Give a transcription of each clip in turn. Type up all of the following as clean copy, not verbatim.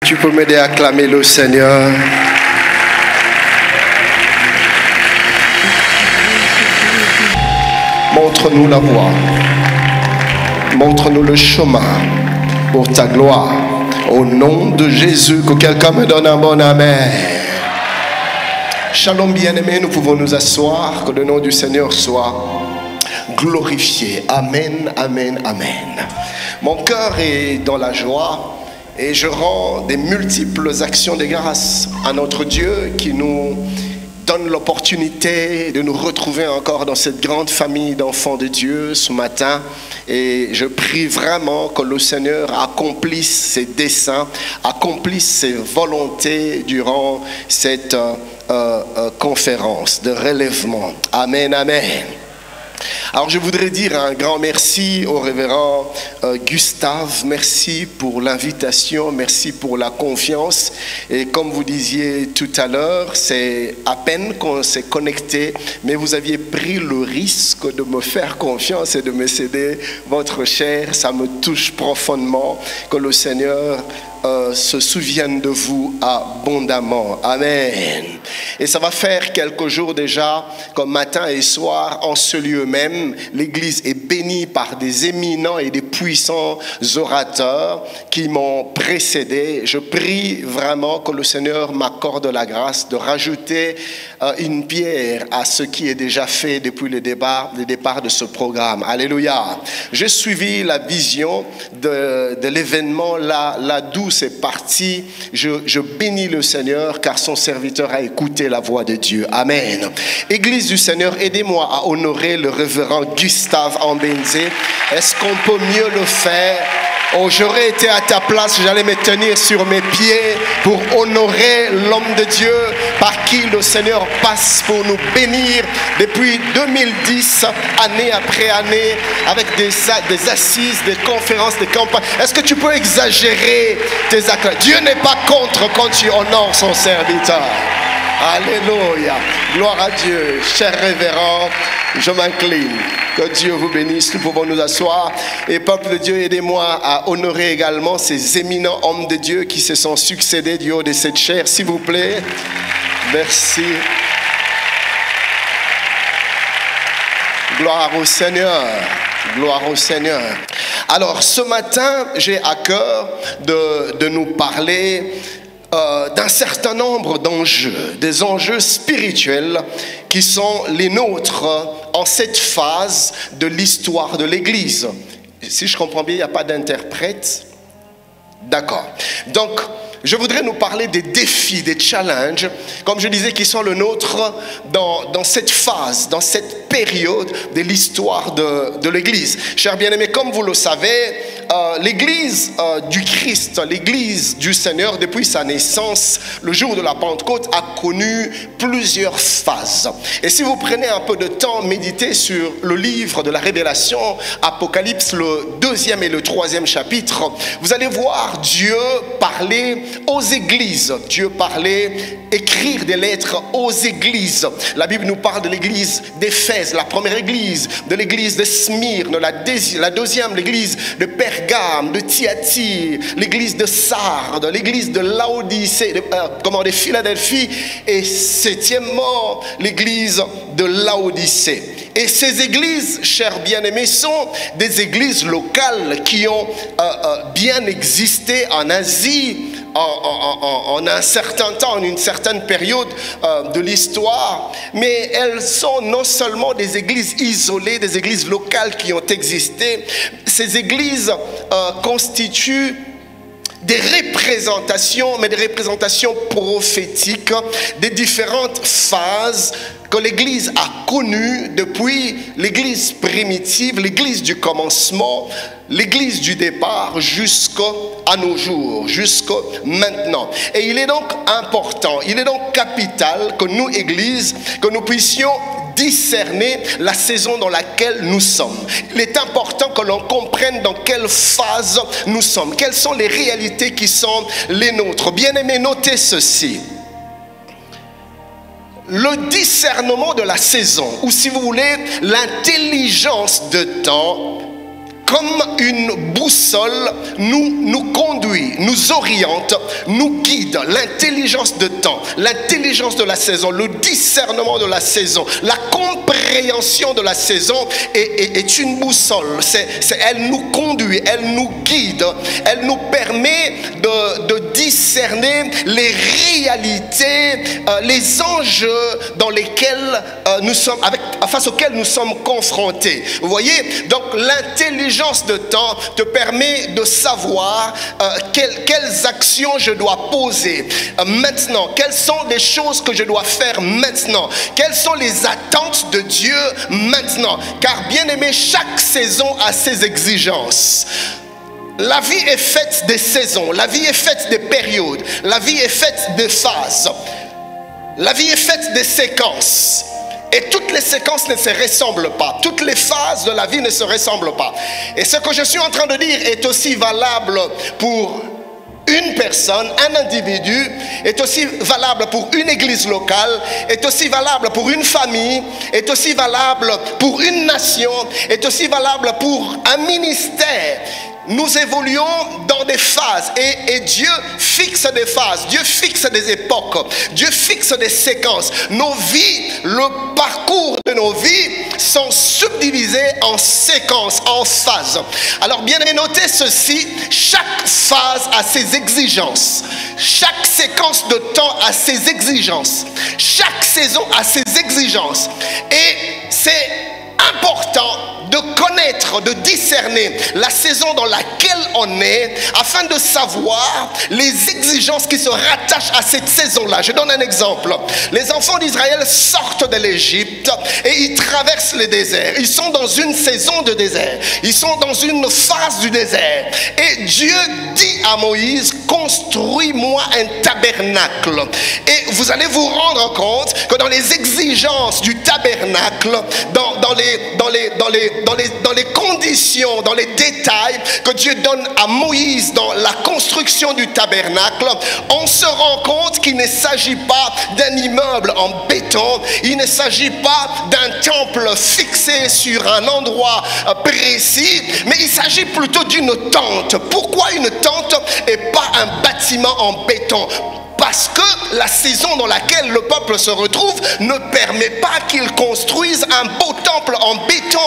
Tu peux m'aider à acclamer le Seigneur. Montre-nous la voie. Montre-nous le chemin pour ta gloire. Au nom de Jésus, que quelqu'un me donne un bon amen. Shalom bien-aimés, nous pouvons nous asseoir. Que le nom du Seigneur soit glorifié. Amen, amen, amen. Mon cœur est dans la joie. Et je rends des multiples actions de grâce à notre Dieu qui nous donne l'opportunité de nous retrouver encore dans cette grande famille d'enfants de Dieu ce matin. Et je prie vraiment que le Seigneur accomplisse ses desseins, accomplisse ses volontés durant cette conférence de relèvement. Amen, amen. Alors je voudrais dire un grand merci au révérend Gustave, merci pour l'invitation, merci pour la confiance. Et comme vous disiez tout à l'heure, c'est à peine qu'on s'est connecté, mais vous aviez pris le risque de me faire confiance et de me céder votre chair. Ça me touche profondément que le Seigneur se souvienne de vous abondamment. Amen. Et ça va faire quelques jours déjà, comme matin et soir, en ce lieu même, l'Église est bénie par des éminents et des puissants orateurs qui m'ont précédé. Je prie vraiment que le Seigneur m'accorde la grâce de rajouter une pierre à ce qui est déjà fait depuis le départ de ce programme. Alléluia. J'ai suivi la vision de l'événement là d'où c'est parti. Je bénis le Seigneur car son serviteur a écouté la voix de Dieu. Amen. Église du Seigneur, aidez-moi à honorer le révérend Gustave Ambenze. Est-ce qu'on peut mieux le faire? Oh, j'aurais été à ta place, j'allais me tenir sur mes pieds pour honorer l'homme de Dieu par qui le Seigneur passe pour nous bénir depuis 2010, année après année, avec des assises, des conférences, des campagnes. Est-ce que tu peux exagérer tes actes? Dieu n'est pas contre quand tu honores son serviteur. Alléluia. Gloire à Dieu. Cher révérend, je m'incline. Que Dieu vous bénisse. Nous pouvons nous asseoir. Et peuple de Dieu, aidez-moi à honorer également ces éminents hommes de Dieu qui se sont succédés du haut de cette chair, s'il vous plaît. Merci. Gloire au Seigneur. Gloire au Seigneur. Alors, ce matin, j'ai à cœur de nous parler d'un certain nombre d'enjeux, des enjeux spirituels qui sont les nôtres en cette phase de l'histoire de l'Église. Si je comprends bien, il n'y a pas d'interprète. D'accord. Donc, je voudrais nous parler des défis, des challenges, comme je disais, qui sont le nôtre dans cette phase, dans cette période de l'histoire de l'Église. Chers bien-aimés, comme vous le savez, l'Église du Christ, l'Église du Seigneur, depuis sa naissance, le jour de la Pentecôte, a connu plusieurs phases. Et si vous prenez un peu de temps, méditez sur le livre de la Révélation, Apocalypse, le 2e et le 3e chapitre, vous allez voir Dieu parler aux églises. Dieu parlait, écrire des lettres aux églises. La Bible nous parle de l'église d'Éphèse, la première église, de l'église de Smyrne, la deuxième, l'église de Pergame, de Thyatire, l'église de Sardes, l'église de Laodicée, de Philadelphie, et septièmement, l'église de Laodicée. Et ces églises, chers bien-aimés, sont des églises locales qui ont bien existé en Asie, en un certain temps, en une certaine période de l'histoire, mais elles sont non seulement des églises isolées, des églises locales qui ont existé. Ces églises constituent des représentations, mais des représentations prophétiques des différentes phases que l'Église a connues depuis l'Église primitive, l'Église du commencement, l'Église du départ jusqu'à nos jours, jusqu'à maintenant. Et il est donc important, il est donc capital que nous, Église, que nous puissions discerner la saison dans laquelle nous sommes. Il est important que l'on comprenne dans quelle phase nous sommes, quelles sont les réalités qui sont les nôtres. Bien-aimés, notez ceci. Le discernement de la saison, ou si vous voulez, l'intelligence de temps, comme une boussole, nous conduit, nous oriente, nous guide. L'intelligence de temps, l'intelligence de la saison, le discernement de la saison, la compréhension de la saison est une boussole. Elle nous conduit, elle nous guide, elle nous permet de discerner les réalités, les enjeux dans lesquels nous sommes, face auxquels nous sommes confrontés. Vous voyez, donc l'intelligence de temps te permet de savoir quelles actions je dois poser maintenant, quelles sont les choses que je dois faire maintenant, quelles sont les attentes de Dieu maintenant. Car bien aimé, chaque saison a ses exigences. La vie est faite des saisons, la vie est faite des périodes, la vie est faite des phases, la vie est faite des séquences. Et toutes les séquences ne se ressemblent pas. Toutes les phases de la vie ne se ressemblent pas. Et ce que je suis en train de dire est aussi valable pour une personne, un individu, est aussi valable pour une église locale, est aussi valable pour une famille, est aussi valable pour une nation, est aussi valable pour un ministère. Nous évoluons dans des phases et Dieu fixe des phases, Dieu fixe des époques, Dieu fixe des séquences. Nos vies, le parcours de nos vies sont subdivisés en séquences, en phases. Alors bien notez ceci, chaque phase a ses exigences, chaque séquence de temps a ses exigences, chaque saison a ses exigences et c'est important de connaître, de discerner la saison dans laquelle on est afin de savoir les exigences qui se rattachent à cette saison-là. Je donne un exemple. Les enfants d'Israël sortent de l'Égypte et ils traversent le désert. Ils sont dans une saison de désert. Ils sont dans une phase du désert. Et Dieu dit à Moïse, construis-moi un tabernacle. Et vous allez vous rendre compte que dans les exigences du tabernacle, dans les conditions, dans les détails que Dieu donne à Moïse dans la construction du tabernacle, on se rend compte qu'il ne s'agit pas d'un immeuble en béton, il ne s'agit pas d'un temple fixé sur un endroit précis, mais il s'agit plutôt d'une tente. Pourquoi une tente et pas un bâtiment en béton? Parce que la saison dans laquelle le peuple se retrouve ne permet pas qu'ils construisent un beau temple en béton.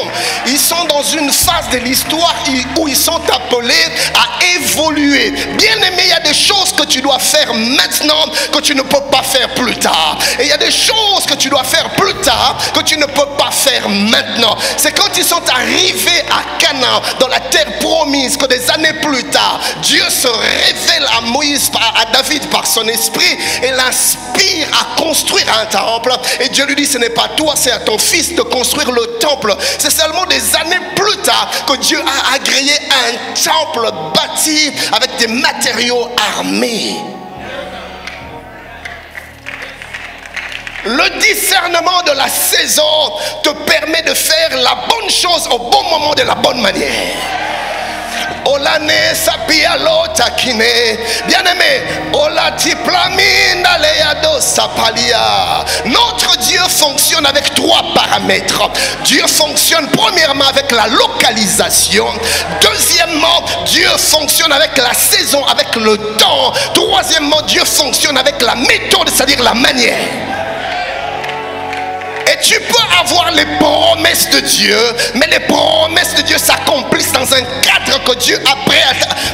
Ils sont dans une phase de l'histoire où ils sont appelés à évoluer. Bien aimé, il y a des choses que tu dois faire maintenant que tu ne peux pas faire plus tard. Et il y a des choses que tu dois faire plus tard que tu ne peux pas faire maintenant. C'est quand ils sont arrivés à Canaan, dans la terre promise, que des années plus tard, Dieu se révèle à Moïse, à David par son esprit et l'inspire à construire un temple. Et Dieu lui dit, ce n'est pas toi, c'est à ton fils de construire le temple. C'est seulement des années plus tard que Dieu a agréé un temple bâti avec des matériaux armés. Le discernement de la saison te permet de faire la bonne chose au bon moment de la bonne manière. Olane sapia lota kine. Bien aimé, olati plaminda leado sapalia. Notre Dieu fonctionne avec 3 paramètres. Dieu fonctionne premièrement avec la localisation. Deuxièmement, Dieu fonctionne avec la saison, avec le temps. Troisièmement, Dieu fonctionne avec la méthode, c'est-à-dire la manière. Et tu peux avoir les promesses de Dieu, mais les promesses de Dieu s'accomplissent dans un cadre que Dieu a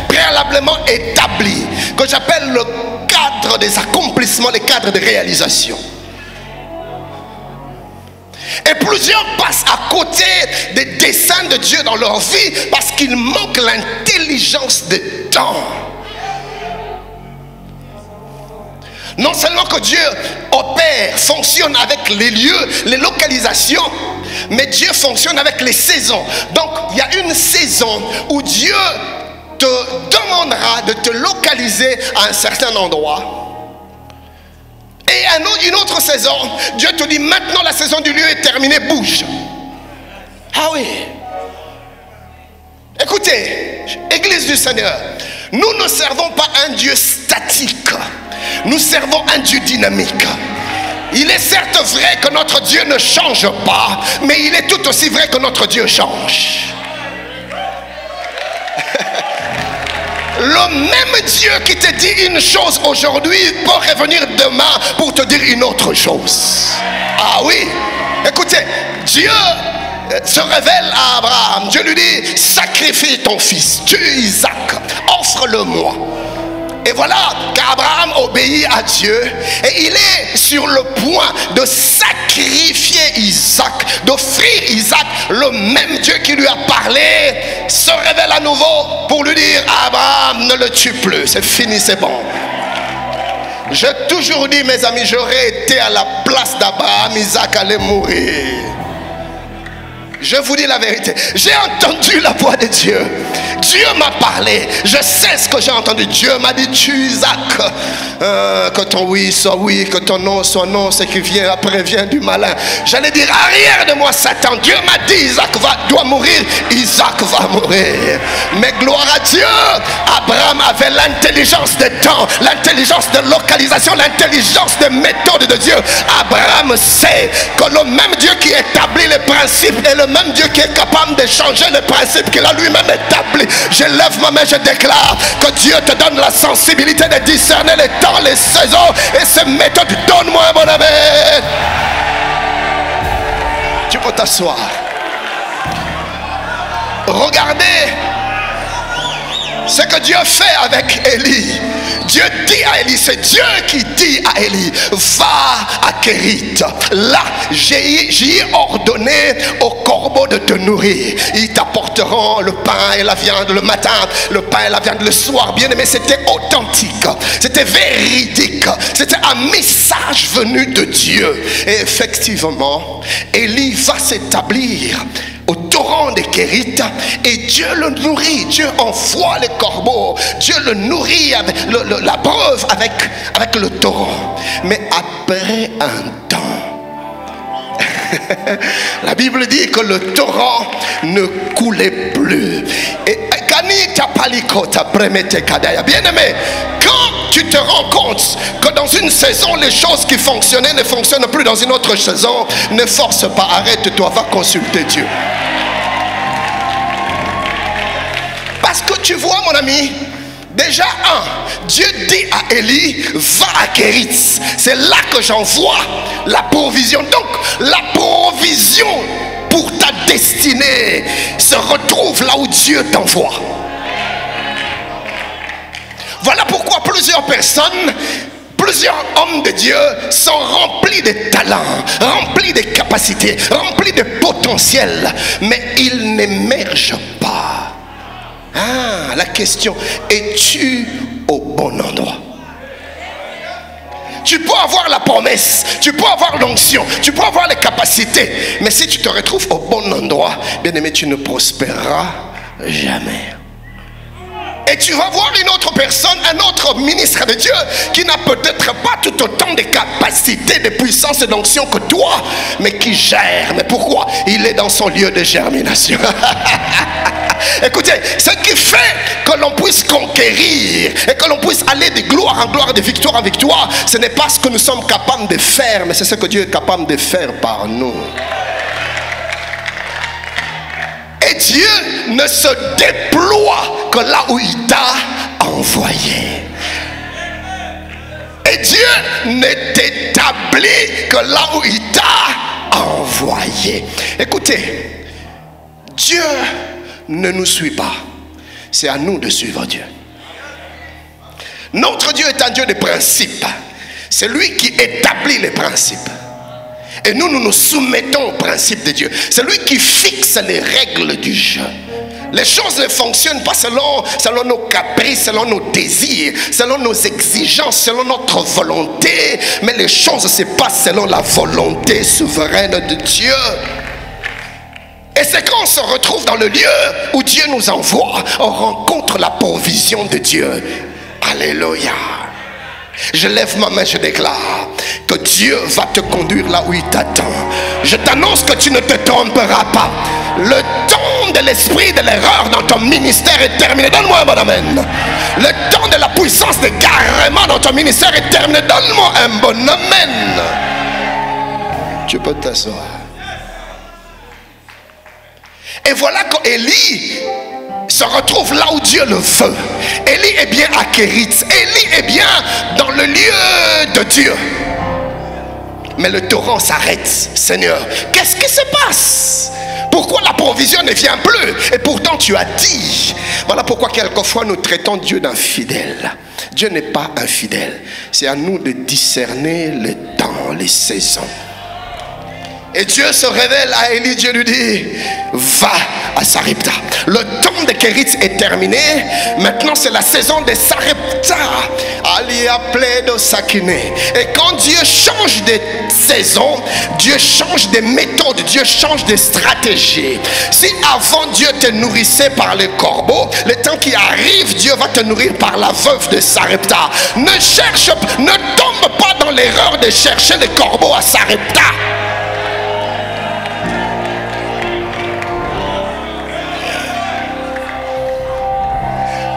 préalablement établi, que j'appelle le cadre des accomplissements, le cadre de réalisation. Et plusieurs passent à côté des desseins de Dieu dans leur vie parce qu'il manque l'intelligence de temps. Non seulement que Dieu opère, fonctionne avec les lieux, les localisations, mais Dieu fonctionne avec les saisons. Donc il y a une saison où Dieu te demandera de te localiser à un certain endroit. Et une autre saison, Dieu te dit maintenant la saison du lieu est terminée, bouge. Ah oui. Écoutez, Église du Seigneur, nous ne servons pas un Dieu statique. Nous servons un Dieu dynamique. Il est certes vrai que notre Dieu ne change pas, mais il est tout aussi vrai que notre Dieu change. le même Dieu qui te dit une chose aujourd'hui peut revenir demain pour te dire une autre chose. Ah oui, écoutez, Dieu se révèle à Abraham. Dieu lui dit, sacrifie ton fils, tue Isaac, offre-le-moi. Et voilà qu'Abraham obéit à Dieu et il est sur le point de sacrifier Isaac, d'offrir Isaac. Le même Dieu qui lui a parlé se révèle à nouveau pour lui dire, Abraham, ne le tue plus, c'est fini, c'est bon. J'ai toujours dit, mes amis, j'aurais été à la place d'Abraham, Isaac allait mourir. Je vous dis la vérité, j'ai entendu la voix de Dieu. Dieu m'a parlé. Je sais ce que j'ai entendu. Dieu m'a dit, tue Isaac. Que ton oui soit oui, que ton non soit non. Ce qui vient après vient du malin. J'allais dire, arrière de moi Satan. Dieu m'a dit, Isaac doit mourir. Isaac va mourir. Mais gloire à Dieu, Abraham avait l'intelligence des temps, l'intelligence de localisation, l'intelligence des méthodes de Dieu. Abraham sait que le même Dieu qui établit les principes est le même Dieu qui est capable de changer les principes qu'il a lui-même établis. Je lève ma main, je déclare que Dieu te donne la sensibilité de discerner les temps, les saisons et ces méthodes. Donne-moi un bon amen. Tu peux t'asseoir. Regardez ce que Dieu fait avec Élie. Dieu dit à Élie, c'est Dieu qui dit à Élie, va à Kérit. Là, j'ai ordonné aux corbeaux de te nourrir. Ils t'apporteront le pain et la viande le matin, le pain et la viande le soir. Bien aimé, c'était authentique, c'était véridique, c'était un message venu de Dieu. Et effectivement, Élie va s'établir au torrent de Kérit et Dieu le nourrit. Dieu envoie les corbeaux, Dieu le nourrit avec la preuve avec le torrent. Mais après un temps, la Bible dit que le torrent ne coulait plus. Et bien aimé, quand tu te rends compte que dans une saison les choses qui fonctionnaient ne fonctionnent plus dans une autre saison, ne force pas, arrête-toi, va consulter Dieu. Parce que tu vois mon ami, déjà Dieu dit à Élie, va à Kérit. C'est là que j'envoie la provision. Donc la provision pour ta destinée se retrouve là où Dieu t'envoie. Voilà pourquoi plusieurs personnes, plusieurs hommes de Dieu sont remplis de talents, remplis de capacités, remplis de potentiel, mais ils n'émergent pas. Ah, la question, es-tu au bon endroit? Tu peux avoir la promesse, tu peux avoir l'onction, tu peux avoir les capacités, mais si tu te retrouves au bon endroit, bien aimé, tu ne prospéreras jamais. Et tu vas voir une autre personne, un autre ministre de Dieu qui n'a peut-être pas tout autant de capacités, de puissance et d'onction que toi, mais qui gère. Mais pourquoi? Il est dans son lieu de germination. Écoutez, ce qui fait que l'on puisse conquérir et que l'on puisse aller de gloire en gloire, de victoire en victoire, ce n'est pas ce que nous sommes capables de faire, mais c'est ce que Dieu est capable de faire par nous. Et Dieu ne se déploie que là où il t'a envoyé. Et Dieu ne t'établit que là où il t'a envoyé. Écoutez, Dieu ne nous suit pas. C'est à nous de suivre Dieu. Notre Dieu est un Dieu de principes. C'est lui qui établit les principes. Et nous nous soumettons aux principes de Dieu. C'est lui qui fixe les règles du jeu. Les choses ne fonctionnent pas selon nos caprices, selon nos désirs, selon nos exigences, selon notre volonté. Mais les choses se passent selon la volonté souveraine de Dieu. Et c'est quand on se retrouve dans le lieu où Dieu nous envoie, on rencontre la provision de Dieu. Alléluia. Je lève ma main, je déclare que Dieu va te conduire là où il t'attend. Je t'annonce que tu ne te tromperas pas. Le temps de l'esprit de l'erreur dans ton ministère est terminé. Donne-moi un bon amen. Le temps de la puissance de garement dans ton ministère est terminé. Donne-moi un bon amen. Tu peux t'asseoir. Et voilà qu'Élie se retrouve là où Dieu le veut. Élie est bien à Kérit. Élie est bien dans le lieu de Dieu. Mais le torrent s'arrête. Seigneur, qu'est-ce qui se passe? Pourquoi la provision ne vient plus? Et pourtant tu as dit. Voilà pourquoi quelquefois nous traitons Dieu d'infidèle. Dieu n'est pas infidèle. C'est à nous de discerner le temps, les saisons. Et Dieu se révèle à Élie. Dieu lui dit, va à Sarepta. Le temps de Kérit est terminé. Maintenant c'est la saison de Sarepta. Alia pledo sakiné. Et quand Dieu change de saison, Dieu change de méthode, Dieu change de stratégie. Si avant Dieu te nourrissait par les corbeaux, le temps qui arrive, Dieu va te nourrir par la veuve de Sarepta. Ne tombe pas dans l'erreur de chercher les corbeaux à Sarepta.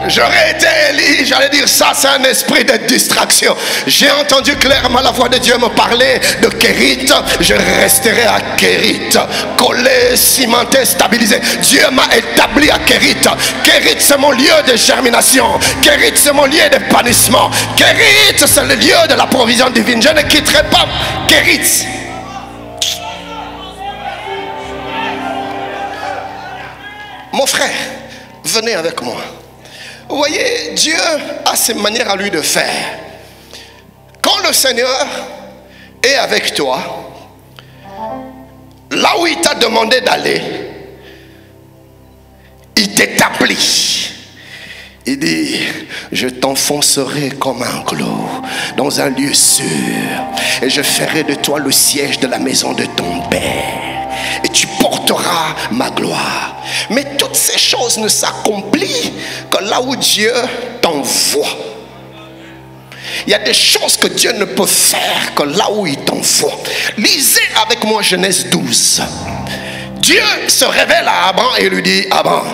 J'aurais été Élie, j'allais dire ça, c'est un esprit de distraction. J'ai entendu clairement la voix de Dieu me parler de Kérit. Je resterai à Kérit, collé, cimenté, stabilisé. Dieu m'a établi à Kérit. Kérit, c'est mon lieu de germination. Kérit, c'est mon lieu d'épanouissement. Kérit, c'est le lieu de la provision divine. Je ne quitterai pas Kérit. Mon frère, venez avec moi. Vous voyez, Dieu a ses manières à lui de faire. Quand le Seigneur est avec toi, là où il t'a demandé d'aller, il t'établit. Il dit, je t'enfoncerai comme un clou dans un lieu sûr, et je ferai de toi le siège de la maison de ton Père, et tu porteras ma gloire. Mais toutes ces choses ne s'accomplissent que là où Dieu t'envoie. Il y a des choses que Dieu ne peut faire que là où il t'envoie. Lisez avec moi Genèse 12. Dieu se révèle à Abraham et lui dit, Abraham,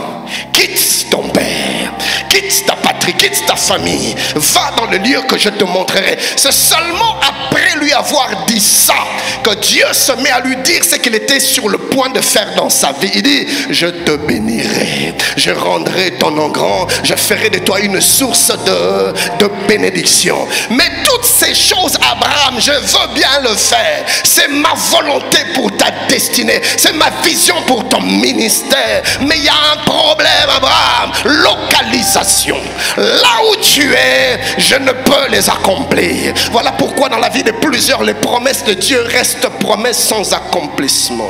quitte ton père, quitte ta patrie, quitte ta famille, va dans le lieu que je te montrerai. C'est seulement après lui avoir dit ça que Dieu se met à lui dire ce qu'il était sur le point de faire dans sa vie. Il dit, je te bénirai, je rendrai ton nom grand, je ferai de toi une source de bénédiction. Mais toutes ces choses, Abraham, je veux bien le faire. C'est ma volonté pour ta destinée, c'est ma vision pour ton ministère. Mais il y a un problème, Abraham, localisation. Là où tu es, je ne peux les accomplir. Voilà pourquoi dans la vie de plusieurs, les promesses de Dieu restent promesses sans accomplissement.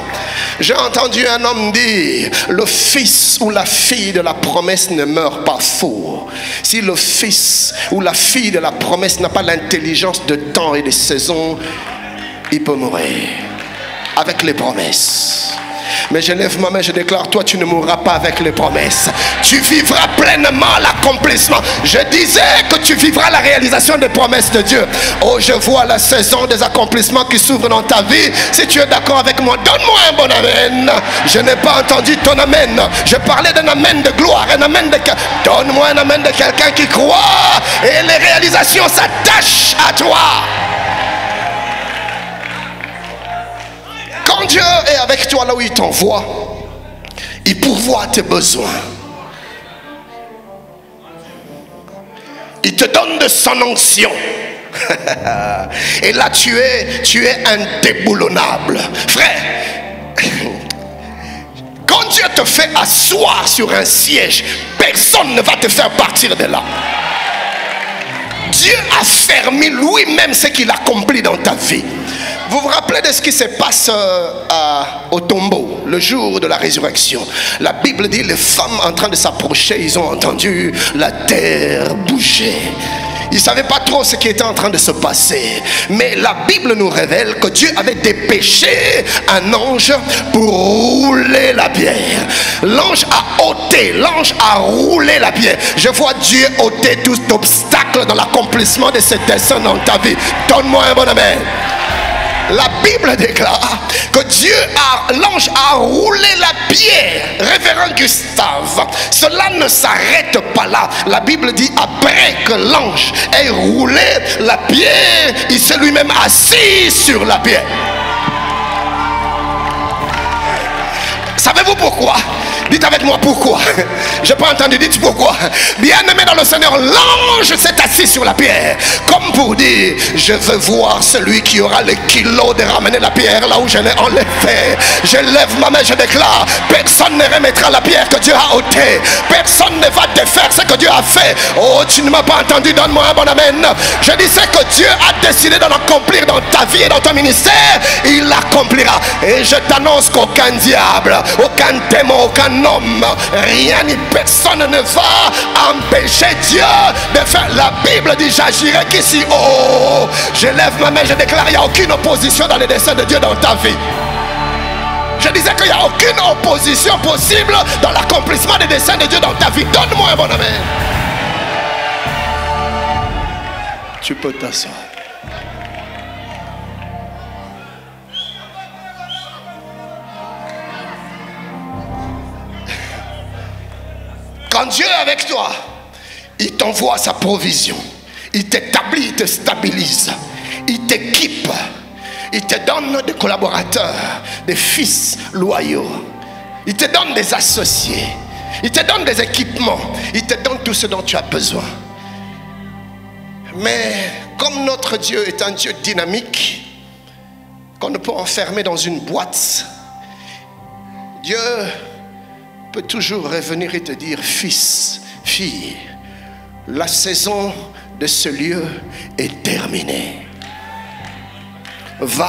J'ai entendu un homme dire, le fils ou la fille de la promesse ne meurt pas faux. Si le fils ou la fille de la promesse n'a pas l'intelligence de temps et de saison, il peut mourir avec les promesses. Mais je lève ma main, je déclare, toi tu ne mourras pas avec les promesses. Tu vivras pleinement l'accomplissement. Je disais que tu vivras la réalisation des promesses de Dieu. Oh, je vois la saison des accomplissements qui s'ouvrent dans ta vie. Si tu es d'accord avec moi, donne-moi un bon amen. Je n'ai pas entendu ton amen. Je parlais d'un amen de gloire, un amen de... Donne-moi un amen de quelqu'un qui croit. Et les réalisations s'attachent à toi. Quand Dieu est avec toi là où il t'envoie, il pourvoit à tes besoins. Il te donne de son onction. Et là tu es indéboulonnable. Frère, quand Dieu te fait asseoir sur un siège, personne ne va te faire partir de là. Dieu a fermé lui-même ce qu'il accomplit dans ta vie. Vous vous rappelez de ce qui se passe au tombeau, le jour de la résurrection? La Bible dit, les femmes en train de s'approcher, ils ont entendu la terre bouger. Ils ne savaient pas trop ce qui était en train de se passer. Mais la Bible nous révèle que Dieu avait dépêché un ange pour rouler la pierre. L'ange a ôté, l'ange a roulé la pierre. Je vois Dieu ôter tout obstacle dans l'accomplissement de ce dessein dans ta vie. Donne-moi un bon amen. La Bible déclare que l'ange a roulé la pierre. Révérend Gustave, cela ne s'arrête pas là. La Bible dit, après que l'ange ait roulé la pierre, il s'est lui-même assis sur la pierre. Savez-vous pourquoi? Dites avec moi pourquoi. Je n'ai pas entendu, dites pourquoi. Bien-aimé dans le Seigneur, l'ange s'est assis sur la pierre. Comme pour dire, je veux voir celui qui aura le kilo de ramener la pierre là où je l'ai enlevée. Je lève ma main, je déclare, personne ne remettra la pierre que Dieu a ôtée. Personne ne va défaire ce que Dieu a fait. Oh, tu ne m'as pas entendu, donne-moi un bon amen. Je dis ce que Dieu a décidé de l'accomplir dans ta vie et dans ton ministère, il l'accomplira. Et je t'annonce qu'aucun diable, aucun démon, aucun homme, rien ni personne ne va empêcher Dieu de faire. La Bible dit, j'agirai qu'ici. Oh, je lève ma main, je déclare, il n'y a aucune opposition dans les desseins de Dieu dans ta vie. Je disais qu'il n'y a aucune opposition possible dans l'accomplissement des desseins de Dieu dans ta vie. Donne-moi un bon amen. Tu peux t'asseoir. Quand Dieu est avec toi, il t'envoie sa provision. Il t'établit, il te stabilise. Il t'équipe. Il te donne des collaborateurs, des fils loyaux. Il te donne des associés. Il te donne des équipements. Il te donne tout ce dont tu as besoin. Mais comme notre Dieu est un Dieu dynamique, qu'on ne peut enfermer dans une boîte, Dieu peut toujours revenir et te dire, fils, fille, la saison de ce lieu est terminée. Va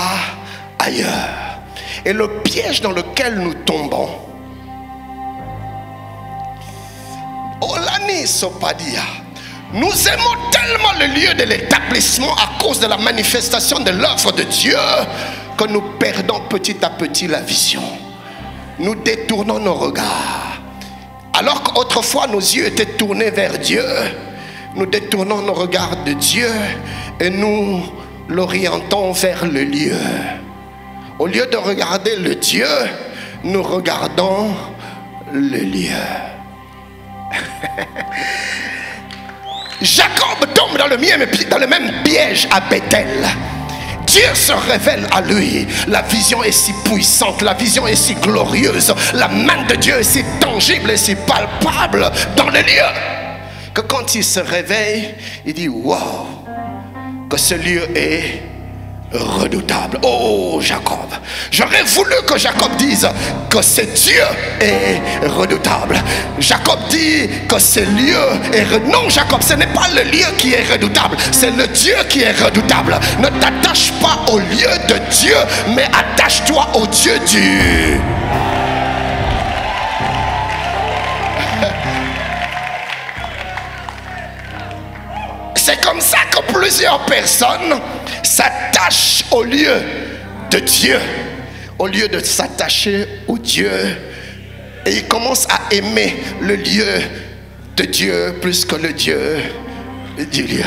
ailleurs. Et le piège dans lequel nous tombons, Olani Sopadia, nous aimons tellement le lieu de l'établissement à cause de la manifestation de l'œuvre de Dieu que nous perdons petit à petit la vision. Nous détournons nos regards. Alors qu'autrefois nos yeux étaient tournés vers Dieu, nous détournons nos regards de Dieu et nous l'orientons vers le lieu. Au lieu de regarder le Dieu, nous regardons le lieu. Jacob tombe dans le même piège à Bethel. Dieu se révèle à lui. La vision est si puissante, la vision est si glorieuse, la main de Dieu est si tangible et si palpable dans le lieu, que quand il se réveille, il dit, wow, que ce lieu est redoutable. Oh Jacob, j'aurais voulu que Jacob dise que ce Dieu est redoutable. Jacob dit que ce lieu est redoutable. Non Jacob, ce n'est pas le lieu qui est redoutable, c'est le Dieu qui est redoutable. Ne t'attache pas au lieu de Dieu, mais attache-toi au Dieu du... C'est comme ça que plusieurs personnes s'attachent au lieu de Dieu, au lieu de s'attacher au Dieu, et ils commencent à aimer le lieu de Dieu plus que le Dieu du lieu.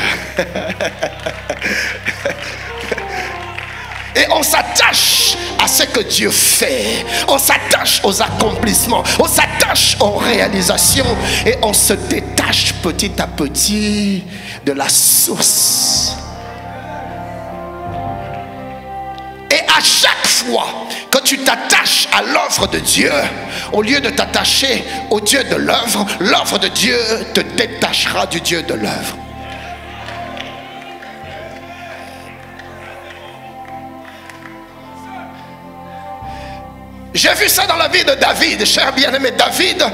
Et on s'attache à ce que Dieu fait, on s'attache aux accomplissements, on s'attache aux réalisations, et on se détache petit à petit de la source. Et à chaque fois que tu t'attaches à l'œuvre de Dieu, au lieu de t'attacher au Dieu de l'œuvre, l'œuvre de Dieu te détachera du Dieu de l'œuvre. J'ai vu ça dans la vie de David, cher bien-aimé. David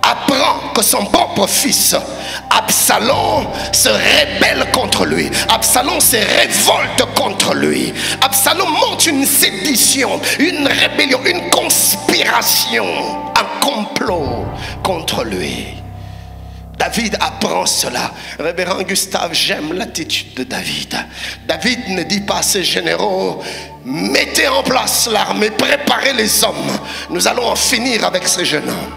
apprend que son propre fils Absalom se rébelle contre lui. Absalom se révolte contre lui. Absalom monte une sédition, une rébellion, une conspiration, un complot contre lui. David apprend cela. Révérend Gustave, j'aime l'attitude de David. David ne dit pas à ses généraux, mettez en place l'armée, préparez les hommes, nous allons en finir avec ces jeunes hommes.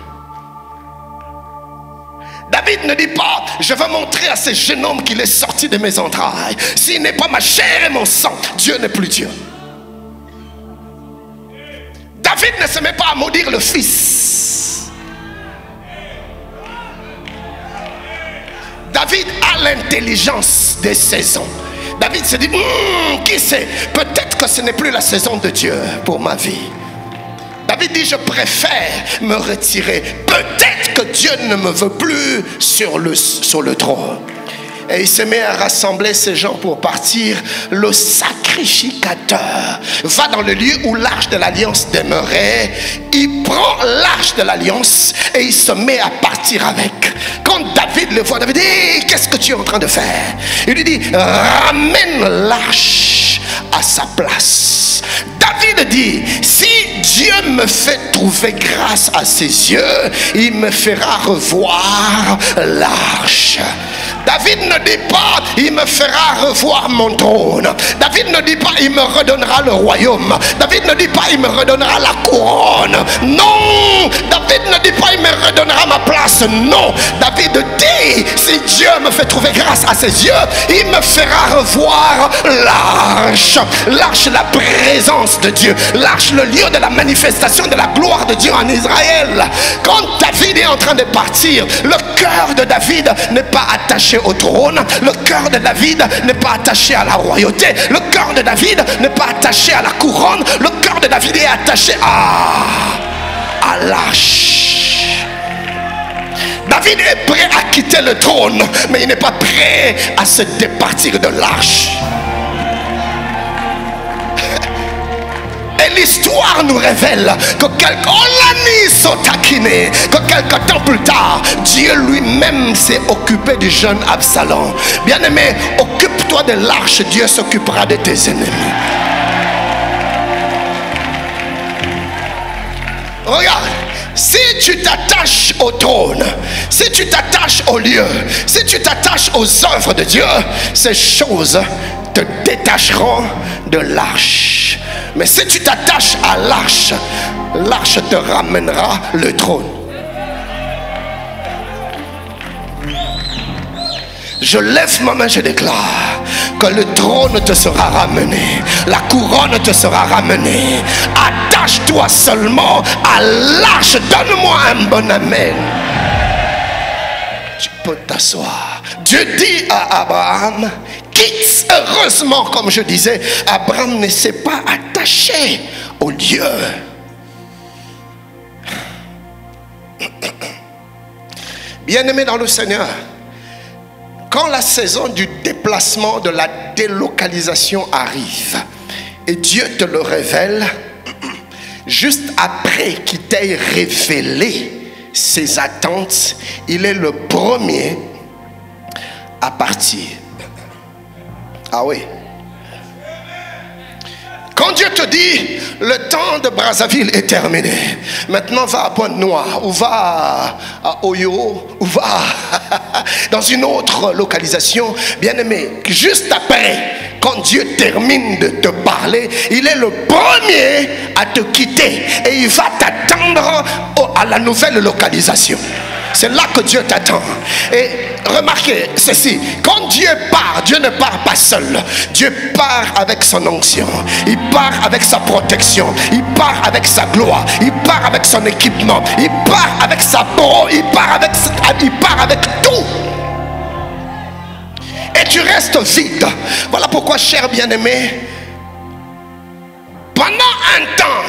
David ne dit pas, je vais montrer à ces jeunes hommes qu'il est sorti de mes entrailles. S'il n'est pas ma chair et mon sang, Dieu n'est plus Dieu. David ne se met pas à maudire le fils. David a l'intelligence des saisons. David se dit, qui sait, peut-être que ce n'est plus la saison de Dieu pour ma vie. David dit, je préfère me retirer. Peut-être que Dieu ne me veut plus sur le trône. Et il se met à rassembler ces gens pour partir. Le sacrificateur va dans le lieu où l'arche de l'alliance demeurait. Il prend l'arche de l'alliance et il se met à partir avec. Quand David le voit, David dit, hey, qu'est-ce que tu es en train de faire? Il lui dit, ramène l'arche à sa place. David dit, si Dieu me fait trouver grâce à ses yeux, il me fera revoir l'arche. David ne dit pas, il me fera revoir mon trône. David ne dit pas, il me redonnera le royaume. David ne dit pas, il me redonnera la couronne. Non, David ne dit pas, il me redonnera ma place. Non, David dit, si Dieu me fait trouver grâce à ses yeux, il me fera revoir l'arche. L'arche, la présence de Dieu. L'arche, le lieu de la manifestation de la gloire de Dieu en Israël. Quand David est en train de partir, le cœur de David n'est pas attaché au trône. Le cœur de David n'est pas attaché à la royauté. Le cœur de David n'est pas attaché à la couronne. Le cœur de David est attaché à l'arche. David est prêt à quitter le trône, mais il n'est pas prêt à se départir de l'arche. Et l'histoire nous révèle que quelque temps plus tard, Dieu lui-même s'est occupé du jeune Absalom. Bien-aimé, occupe-toi de l'arche, Dieu s'occupera de tes ennemis. Regarde, si tu t'attaches au trône, si tu t'attaches au lieu, si tu t'attaches aux œuvres de Dieu, ces choses te détacheront de l'arche. Mais si tu t'attaches à l'arche, l'arche te ramènera le trône. Je lève ma main, je déclare que le trône te sera ramené, la couronne te sera ramenée. Attache-toi seulement à l'arche. Donne-moi un bon amen. Tu peux t'asseoir. Dieu dit à Abraham, quitte. Heureusement, comme je disais, Abraham ne s'est pas attaché au lieu. Bien-aimé dans le Seigneur, quand la saison du déplacement, de la délocalisation arrive, et Dieu te le révèle, juste après qu'il t'ait révélé ses attentes, il est le premier à partir. Ah oui. Quand Dieu te dit, le temps de Brazzaville est terminé, maintenant va à Pointe-Noire, ou va à Oyo, ou va dans une autre localisation, bien aimé, juste après, quand Dieu termine de te parler, il est le premier à te quitter et il va t'attendre à la nouvelle localisation. C'est là que Dieu t'attend. Et remarquez ceci, quand Dieu part, Dieu ne part pas seul. Dieu part avec son onction, il part avec sa protection, il part avec sa gloire, il part avec son équipement, il part avec sa parole, il part avec tout. Et tu restes vide. Voilà pourquoi, cher bien-aimé, pendant un temps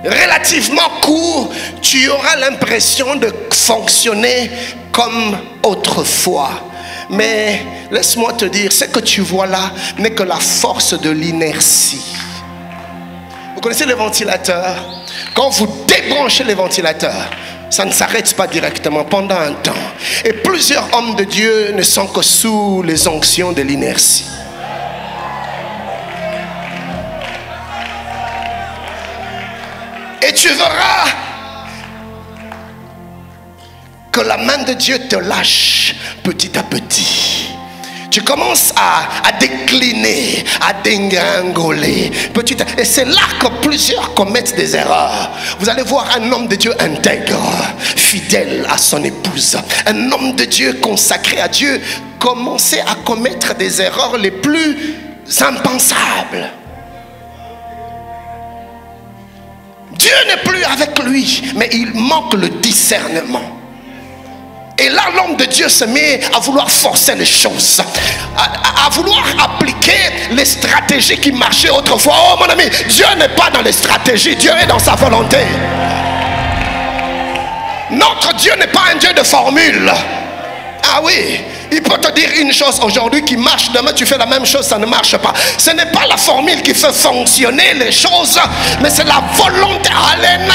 relativement court, tu auras l'impression de fonctionner comme autrefois. Mais laisse-moi te dire, ce que tu vois là n'est que la force de l'inertie. Vous connaissez les ventilateurs? Quand vous débranchez les ventilateurs, ça ne s'arrête pas directement pendant un temps. Et plusieurs hommes de Dieu ne sont que sous les onctions de l'inertie. Et tu verras que la main de Dieu te lâche petit à petit. Tu commences à décliner, à dégringoler. Et c'est là que plusieurs commettent des erreurs. Vous allez voir un homme de Dieu intègre, fidèle à son épouse. Un homme de Dieu consacré à Dieu commencer à commettre des erreurs les plus impensables. Dieu n'est plus avec lui, mais il manque le discernement. Et là, l'homme de Dieu se met à vouloir forcer les choses, à vouloir appliquer les stratégies qui marchaient autrefois. Oh mon ami, Dieu n'est pas dans les stratégies, Dieu est dans sa volonté. Notre Dieu n'est pas un Dieu de formule. Ah oui, il peut te dire une chose aujourd'hui qui marche, demain tu fais la même chose, ça ne marche pas. Ce n'est pas la formule qui fait fonctionner les choses, mais c'est la volonté. Allez,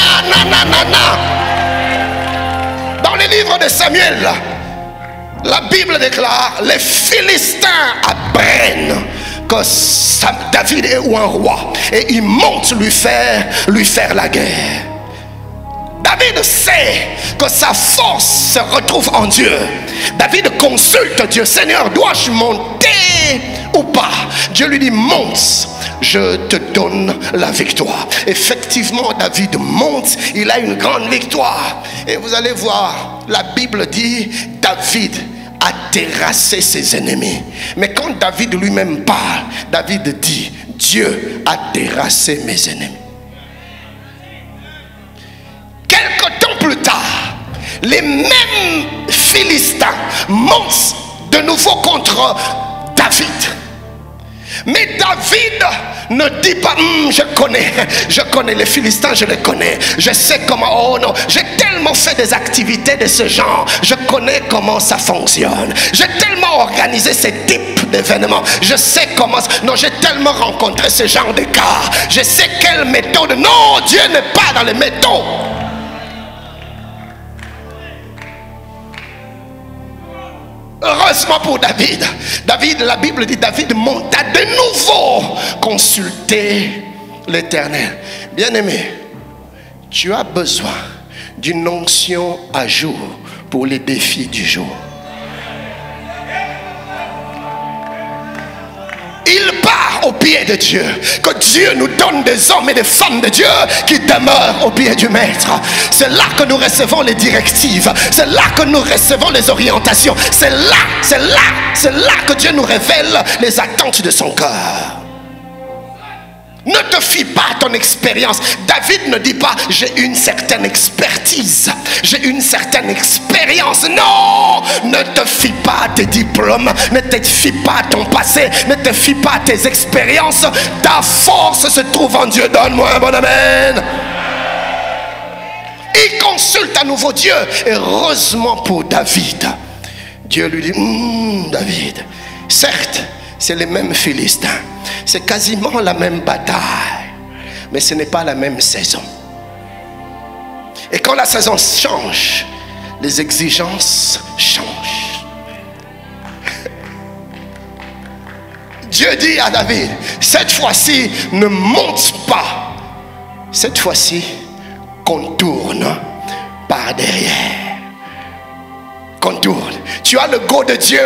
dans les livres de Samuel, la Bible déclare: les Philistins apprennent que David est un roi et ils montent lui faire la guerre. David sait que sa force se retrouve en Dieu. David consulte Dieu: Seigneur, dois-je monter ou pas? Dieu lui dit: monte, je te donne la victoire. Effectivement, David monte, il a une grande victoire. Et vous allez voir, la Bible dit: David a terrassé ses ennemis. Mais quand David lui-même parle, David dit: Dieu a terrassé mes ennemis. Quelque temps plus tard, les mêmes Philistins montent de nouveau contre David. Mais David ne dit pas: je connais les Philistins, je les connais, je sais comment. Oh non, j'ai tellement fait des activités de ce genre, je connais comment ça fonctionne, j'ai tellement organisé ce type d'événements, je sais comment. Non, j'ai tellement rencontré ce genre de cas, je sais quelle méthode. Non, Dieu n'est pas dans les méthodes. Heureusement pour David, la Bible dit, David monta de nouveau consulter l'Éternel. Bien-aimé, tu as besoin d'une onction à jour pour les défis du jour. Il part au pied de Dieu. Que Dieu nous donne des hommes et des femmes de Dieu qui demeurent au pied du Maître. C'est là que nous recevons les directives. C'est là que nous recevons les orientations. C'est là que Dieu nous révèle les attentes de son cœur. Ne te fie pas à ton expérience. David ne dit pas: j'ai une certaine expertise, j'ai une certaine expérience. Non, ne te fie pas à tes diplômes, ne te fie pas à ton passé, ne te fie pas à tes expériences. Ta force se trouve en Dieu. Donne-moi un bon amen. Il consulte à nouveau Dieu. Et heureusement pour David, Dieu lui dit: David, certes, c'est les mêmes Philistins, c'est quasiment la même bataille, mais ce n'est pas la même saison. Et quand la saison change, les exigences changent. Dieu dit à David: cette fois-ci, ne monte pas. Cette fois-ci, contourne par derrière. Contourne. Tu as le go de Dieu.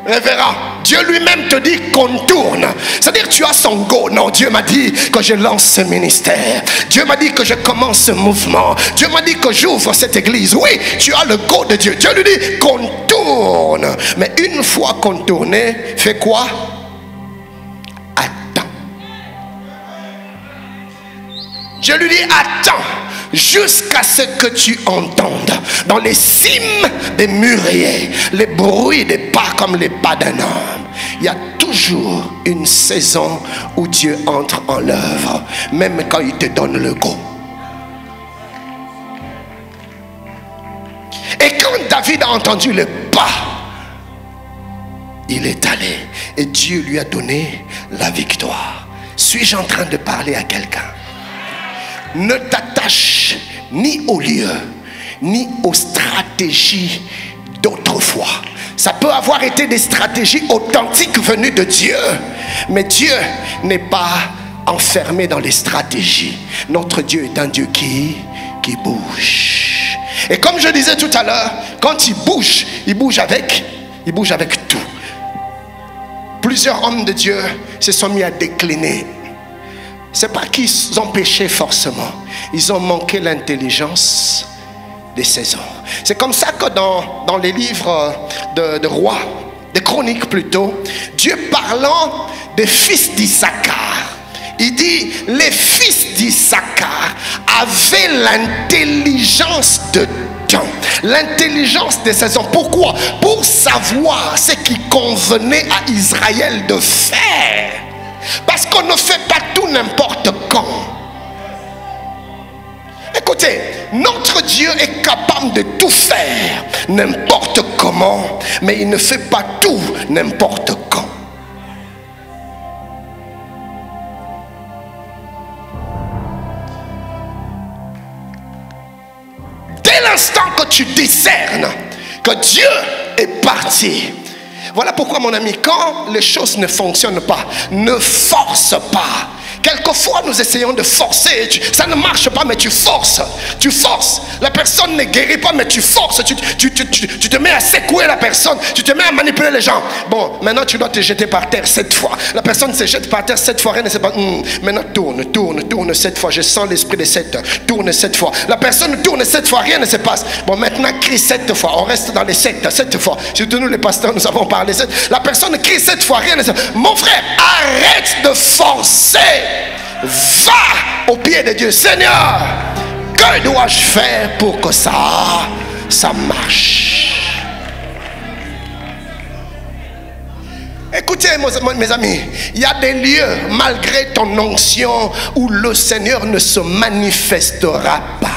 Révérend, Dieu lui-même te dit contourne. C'est-à-dire tu as son go. Non, Dieu m'a dit que je lance ce ministère. Dieu m'a dit que je commence ce mouvement. Dieu m'a dit que j'ouvre cette église. Oui, tu as le go de Dieu. Dieu lui dit contourne. Mais une fois contourné, fais quoi? Attends. Dieu lui dit attends jusqu'à ce que tu entendes dans les cimes des mûriers les bruits des pas comme les pas d'un homme. Il y a toujours une saison où Dieu entre en l'œuvre, même quand il te donne le go. Et quand David a entendu le pas, il est allé et Dieu lui a donné la victoire. Suis-je en train de parler à quelqu'un? Ne t'attache ni au lieu, ni aux stratégies d'autrefois. Ça peut avoir été des stratégies authentiques venues de Dieu, mais Dieu n'est pas enfermé dans les stratégies. Notre Dieu est un Dieu qui bouge. Et comme je disais tout à l'heure, quand il bouge avec tout. Plusieurs hommes de Dieu se sont mis à décliner. C'est pas qu'ils ont péché forcément, ils ont manqué l'intelligence des saisons. C'est comme ça que dans les livres de rois, des chroniques plutôt, Dieu parlant des fils d'Issachar, il dit les fils d'Issachar avaient l'intelligence de temps, l'intelligence des saisons. Pourquoi? Pour savoir ce qui convenait à Israël de faire. qu'on ne fait pas tout n'importe quand. Écoutez, notre Dieu est capable de tout faire n'importe comment, mais il ne fait pas tout n'importe quand. Dès l'instant que tu discernes que Dieu est parti, voilà pourquoi, mon ami, quand les choses ne fonctionnent pas, ne force pas. Quelquefois, nous essayons de forcer. Ça ne marche pas, mais tu forces. Tu forces. La personne ne guérit pas, mais tu forces. Tu te mets à secouer la personne. Tu te mets à manipuler les gens. Bon, maintenant, tu dois te jeter par terre 7 fois. La personne se jette par terre 7 fois. Rien ne sait pas. Maintenant, tourne 7 fois. Je sens l'esprit de 7. Tourne 7 fois. La personne tourne 7 fois. Rien ne se passe. Bon, maintenant, crie 7 fois. On reste dans les 7 fois. Surtout nous, les pasteurs, nous avons parlé 7. La personne crie 7 fois. Rien ne se passe. Mon frère, arrête de forcer. Va au pied de Dieu. Seigneur, que dois-je faire pour que ça marche? Écoutez, mes amis, il y a des lieux, malgré ton onction, où le Seigneur ne se manifestera pas.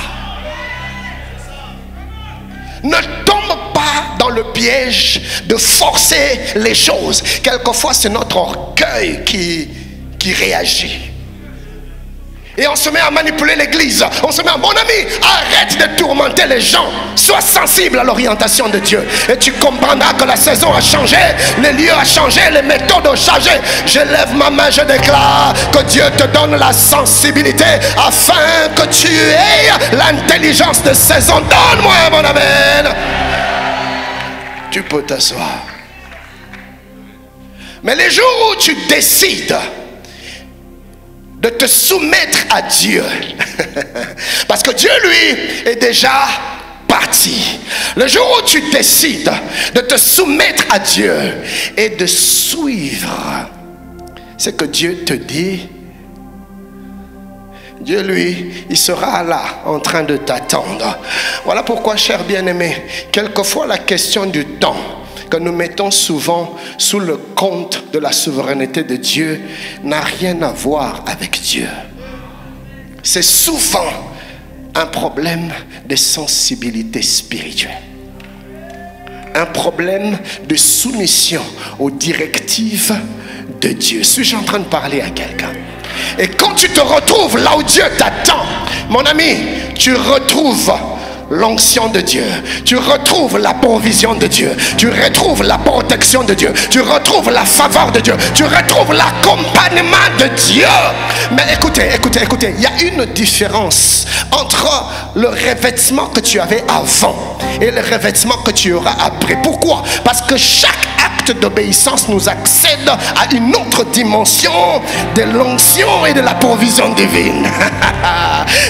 Ne tombe pas dans le piège de forcer les choses. Quelquefois, c'est notre orgueil qui réagit. Et on se met à manipuler l'église. On se met à... Mon ami, arrête de tourmenter les gens. Sois sensible à l'orientation de Dieu. Et tu comprendras que la saison a changé. Les lieux ont changé. Les méthodes ont changé. Je lève ma main, je déclare que Dieu te donne la sensibilité afin que tu aies l'intelligence de saison. Donne-moi mon amen. Tu peux t'asseoir. Mais les jours où tu décides de te soumettre à Dieu, parce que Dieu, lui, est déjà parti. Le jour où tu décides de te soumettre à Dieu et de suivre ce que Dieu te dit, Dieu, lui, il sera là en train de t'attendre. Voilà pourquoi, cher bien-aimé, quelquefois la question du temps que nous mettons souvent sous le compte de la souveraineté de Dieu n'a rien à voir avec Dieu. C'est souvent un problème de sensibilité spirituelle. Un problème de soumission aux directives de Dieu. Suis-je en train de parler à quelqu'un? Et quand tu te retrouves là où Dieu t'attend, mon ami, tu retrouves l'onction de Dieu, tu retrouves la provision de Dieu, tu retrouves la protection de Dieu, tu retrouves la faveur de Dieu, tu retrouves l'accompagnement de Dieu. Mais écoutez, il y a une différence entre le revêtement que tu avais avant et le revêtement que tu auras après. Pourquoi? Parce que chaque acte d'obéissance nous accède à une autre dimension de l'onction et de la provision divine.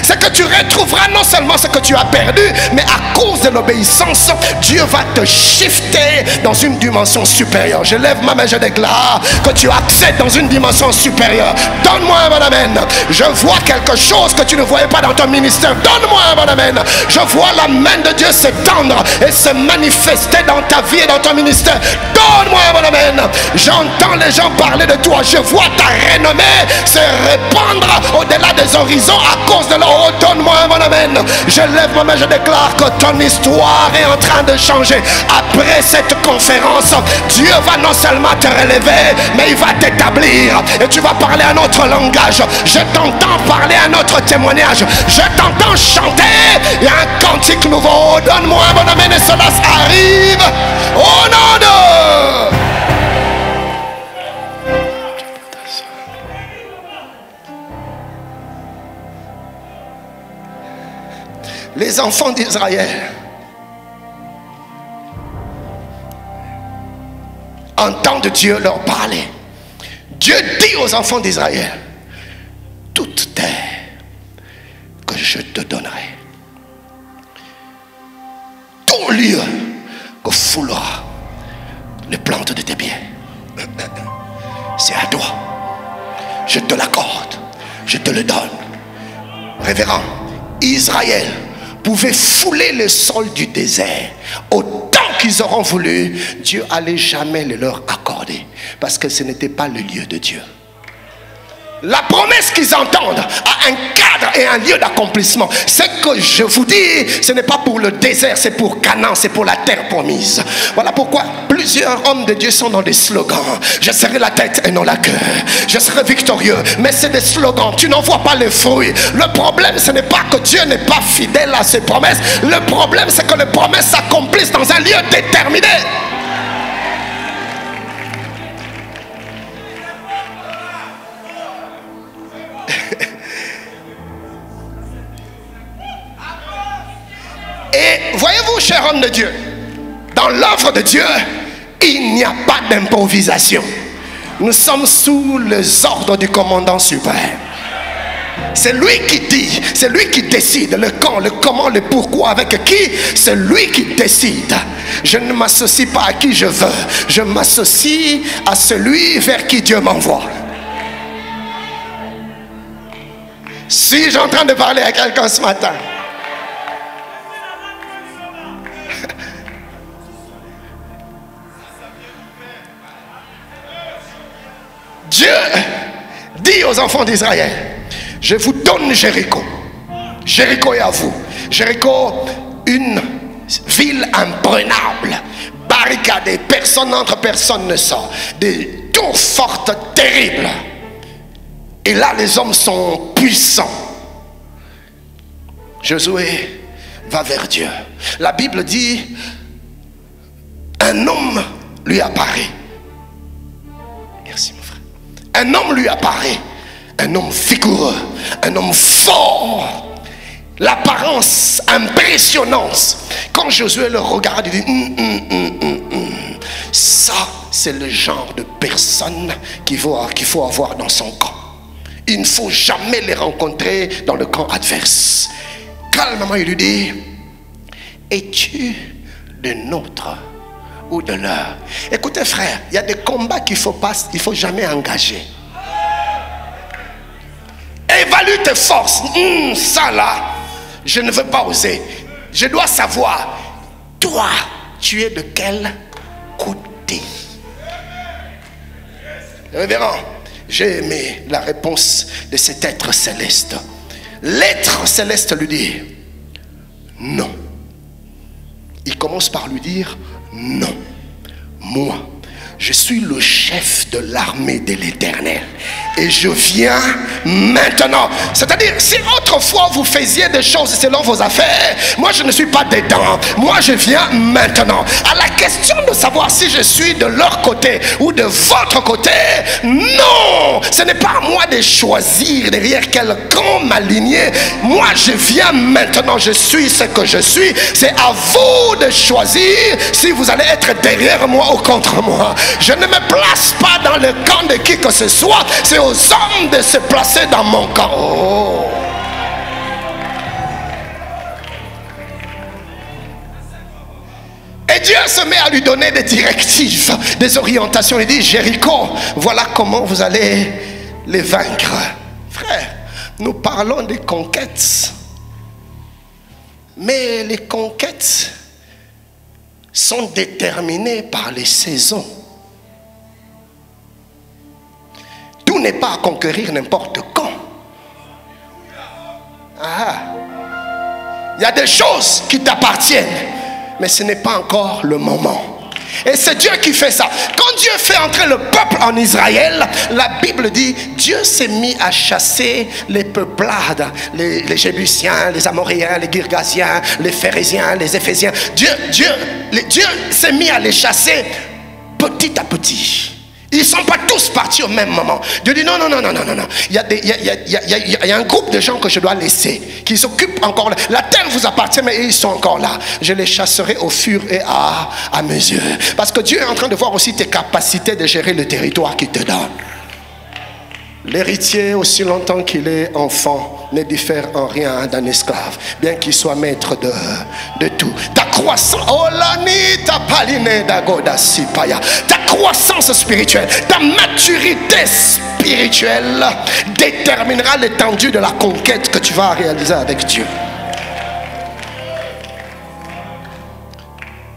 C'est que tu retrouveras non seulement ce que tu as perdu, mais à cause de l'obéissance, Dieu va te shifter dans une dimension supérieure. Je lève ma main, je déclare que tu accèdes dans une dimension supérieure. Donne-moi un bon amen. Je vois quelque chose que tu ne voyais pas dans ton ministère. Donne-moi un bon amen. Je vois la main de Dieu s'étendre et se manifester dans ta vie et dans ton ministère. Donne-moi un bon amen. J'entends les gens parler de toi. Je vois ta renommée se répandre au-delà des horizons à cause de leur haut. Donne-moi un bon amen. Je lève ma main, je déclare que ton histoire est en train de changer. Après cette conférence, Dieu va non seulement te relever, mais il va t'établir. Et tu vas parler un autre langage. Je t'entends parler un autre témoignage. Je t'entends chanter. Il y a un cantique nouveau. Donne-moi un bon amen et cela arrive au nom de... Les enfants d'Israël entendent Dieu leur parler. Dieu dit aux enfants d'Israël: toute terre que je te donnerai, tout lieu que foulera les plantes de tes pieds, c'est à toi. Je te l'accorde, je te le donne. Révérend, Israël pouvaient fouler le sol du désert autant qu'ils auront voulu. Dieu allait jamais le leur accorder parce que ce n'était pas le lieu de Dieu. La promesse qu'ils entendent a un cadre et un lieu d'accomplissement. Ce que je vous dis, ce n'est pas pour le désert, c'est pour Canaan, c'est pour la terre promise. Voilà pourquoi plusieurs hommes de Dieu sont dans des slogans. Je serai la tête et non la queue. Je serai victorieux. Mais c'est des slogans. Tu n'en vois pas les fruits. Le problème, ce n'est pas que Dieu n'est pas fidèle à ses promesses. Le problème, c'est que les promesses s'accomplissent dans un lieu déterminé. Et voyez-vous, cher homme de Dieu, dans l'œuvre de Dieu, il n'y a pas d'improvisation. Nous sommes sous les ordres du commandant suprême. C'est lui qui dit, c'est lui qui décide le quand, le comment, le pourquoi, avec qui. C'est lui qui décide. Je ne m'associe pas à qui je veux. Je m'associe à celui vers qui Dieu m'envoie. Si j'ai en train de parler à quelqu'un ce matin, Dieu dit aux enfants d'Israël, je vous donne Jéricho. Jéricho est à vous. Jéricho, une ville imprenable, barricadée, personne n'entre, personne ne sort. Des tours fortes, terribles. Et là, les hommes sont puissants. Josué va vers Dieu. La Bible dit, un homme lui apparaît. Merci mon frère. Un homme lui apparaît, un homme vigoureux, un homme fort, l'apparence impressionnante. Quand Josué le regarde, il dit ça c'est le genre de personne qu'il faut avoir dans son camp. Il ne faut jamais les rencontrer dans le camp adverse. Calmement il lui dit, es-tu de notre ou de leur? Écoutez frère, il y a des combats qu'il faut jamais engager. Évalue tes forces. Ça là, je ne veux pas oser. Je dois savoir, toi, tu es de quel côté? Révérend, j'ai aimé la réponse de cet être céleste. L'être céleste lui dit non. Il commence par lui dire non, moi, je suis le chef de l'armée de l'Éternel et je viens maintenant. C'est-à-dire, si autrefois vous faisiez des choses selon vos affaires, moi je ne suis pas dedans. Moi je viens maintenant. À la question de savoir si je suis de leur côté ou de votre côté, non, ce n'est pas à moi de choisir derrière quel camp m'aligner. Moi je viens maintenant, je suis ce que je suis. C'est à vous de choisir si vous allez être derrière moi ou contre moi. Je ne me place pas dans le camp de qui que ce soit. C'est aux hommes de se placer dans mon camp. Oh. Et Dieu se met à lui donner des directives, des orientations. Il dit, Jéricho, voilà comment vous allez les vaincre. Frère, nous parlons des conquêtes. Mais les conquêtes sont déterminées par les saisons. Tout n'est pas à conquérir n'importe quand. Il y a des choses qui t'appartiennent, mais ce n'est pas encore le moment. Et c'est Dieu qui fait ça. Quand Dieu fait entrer le peuple en Israël, la Bible dit, Dieu s'est mis à chasser les peuplades, les Jébusiens, les Amoréens, les Girgasiens, les Phérésiens, les Éphésiens. Dieu s'est mis à les chasser petit à petit. Ils ne sont pas tous partis au même moment. Dieu dit non. Il y a un groupe de gens que je dois laisser, qui s'occupent encore. La terre vous appartient, mais ils sont encore là. Je les chasserai au fur et à mesure. Parce que Dieu est en train de voir aussi tes capacités de gérer le territoire qu'il te donne. L'héritier, aussi longtemps qu'il est enfant, ne diffère en rien d'un esclave, bien qu'il soit maître de tout. Ta croissance, ta croissance spirituelle, ta maturité spirituelle déterminera l'étendue de la conquête que tu vas réaliser avec Dieu.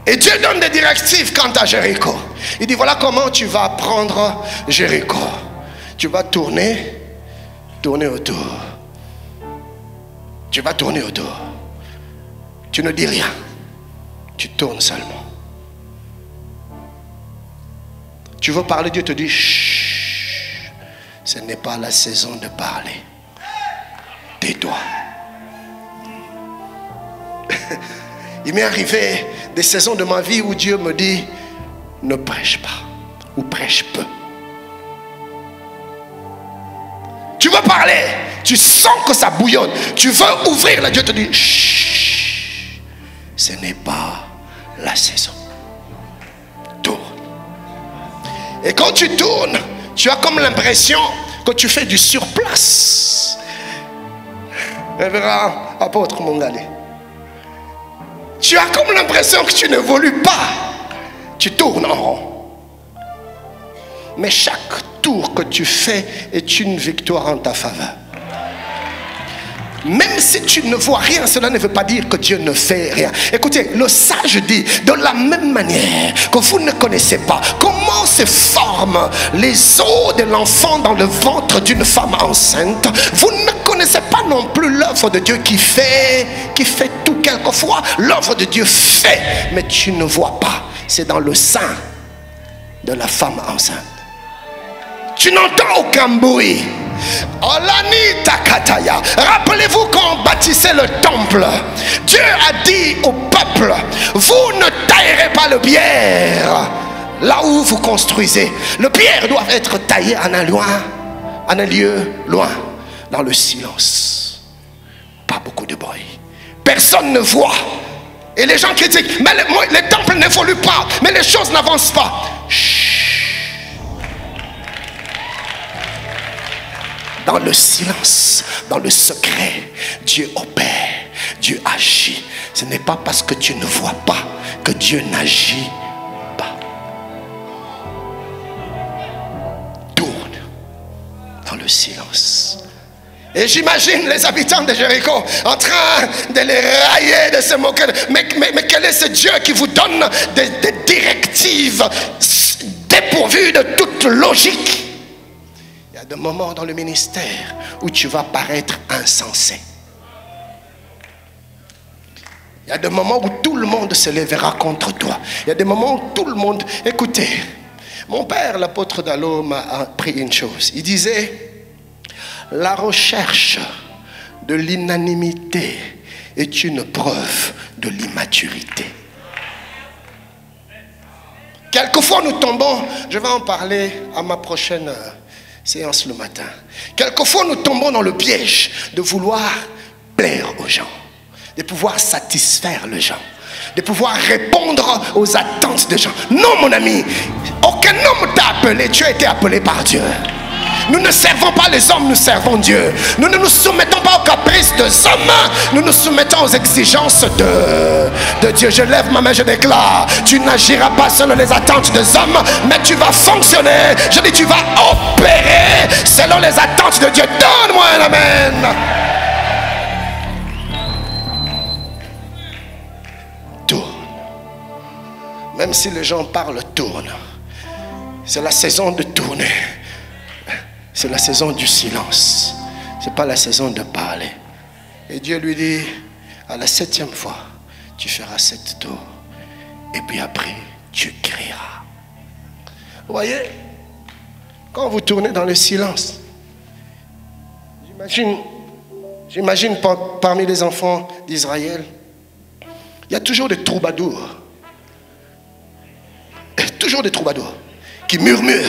Et Dieu donne des directives quant à Jéricho. Il dit, voilà comment tu vas prendre Jéricho. Tu vas tourner tourner autour. Tu vas tourner autour. Tu ne dis rien. Tu tournes seulement. Tu veux parler, Dieu te dit, chut, ce n'est pas la saison de parler. Tais-toi. Il m'est arrivé des saisons de ma vie où Dieu me dit, ne prêche pas ou prêche peu. Tu veux parler, tu sens que ça bouillonne, tu veux ouvrir, là Dieu te dit, chut, ce n'est pas la saison. Tourne. Et quand tu tournes, tu as comme l'impression que tu fais du surplace. Révérend apôtre Mongalé, tu as comme l'impression que tu n'évolues pas. Tu tournes en rond. Mais chaque tour que tu fais est une victoire en ta faveur. Même si tu ne vois rien, cela ne veut pas dire que Dieu ne fait rien. Écoutez, le sage dit, de la même manière que vous ne connaissez pas comment se forment les os de l'enfant dans le ventre d'une femme enceinte, vous ne connaissez pas non plus l'œuvre de Dieu qui fait tout. Quelquefois, l'œuvre de Dieu fait, mais tu ne vois pas. C'est dans le sein de la femme enceinte. Tu n'entends aucun bruit. Rappelez-vous quand on bâtissait le temple, Dieu a dit au peuple, vous ne taillerez pas le pierre là où vous construisez. Le pierre doit être taillé en un lieu loin, dans le silence. Pas beaucoup de bruit. Personne ne voit. Et les gens critiquent, mais les temples n'évoluent pas, mais les choses n'avancent pas. Chut. Dans le silence, dans le secret, Dieu opère, Dieu agit. Ce n'est pas parce que tu ne vois pas que Dieu n'agit pas. Tourne dans le silence. Et j'imagine les habitants de Jéricho en train de les railler, de se moquer. Mais quel est ce Dieu qui vous donne des directives dépourvues de toute logique? Il y a des moments dans le ministère où tu vas paraître insensé. Il y a des moments où tout le monde se lèvera contre toi. Il y a des moments où tout le monde... Écoutez, mon père, l'apôtre Dallo, m'a appris une chose. Il disait, la recherche de l'unanimité est une preuve de l'immaturité. Quelquefois nous tombons, je vais en parler à ma prochaine séance le matin. Quelquefois nous tombons dans le piège de vouloir plaire aux gens, de pouvoir satisfaire les gens, de pouvoir répondre aux attentes des gens. Non mon ami, aucun homme t'a appelé, tu as été appelé par Dieu. Nous ne servons pas les hommes, nous servons Dieu. Nous ne nous soumettons pas aux caprices des hommes, nous nous soumettons aux exigences de Dieu. Je lève ma main, je déclare, tu n'agiras pas selon les attentes des hommes, mais tu vas fonctionner. Je dis, tu vas opérer selon les attentes de Dieu. Donne-moi un amen. Tourne. Même si les gens parlent, tourne. C'est la saison de tourner. C'est la saison du silence. Ce n'est pas la saison de parler. Et Dieu lui dit, à la 7e fois, tu feras 7 tours. Et puis après, tu crieras. Vous voyez, quand vous tournez dans le silence, j'imagine parmi les enfants d'Israël, il y a toujours des troubadours. Toujours des troubadours qui murmurent.